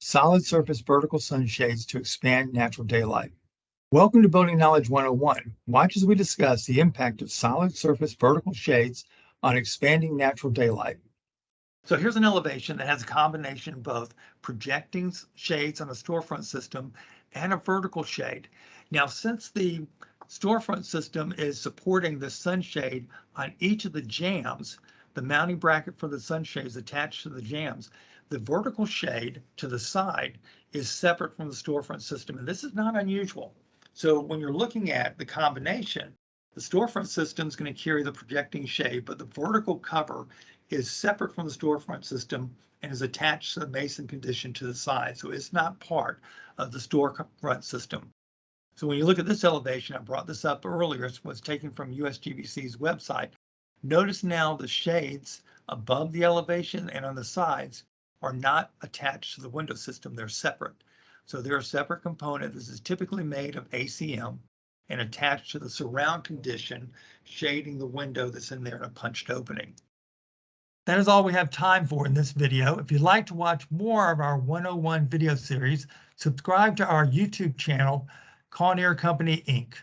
solid surface vertical sunshades to expand natural daylight. Welcome to Building Knowledge 101. Watch as we discuss the impact of solid surface vertical shades on expanding natural daylight. So here's an elevation that has a combination of both projecting shades on a storefront system and a vertical shade. Now, since the storefront system is supporting the sunshade on each of the jambs, the mounting bracket for the sunshade is attached to the jambs. The vertical shade to the side is separate from the storefront system, and this is not unusual. So when you're looking at the combination, the storefront system is going to carry the projecting shade, but the vertical cover is separate from the storefront system and is attached to the mason condition to the side. So it's not part of the storefront system. So when you look at this elevation, I brought this up earlier, it was taken from USGBC's website. Notice now the shades above the elevation and on the sides are not attached to the window system, they're separate. So they're a separate component. This is typically made of ACM and attached to the surround condition, shading the window that's in there in a punched opening. That is all we have time for in this video. If you'd like to watch more of our 101 video series, subscribe to our YouTube channel, Kawneer Company, Inc.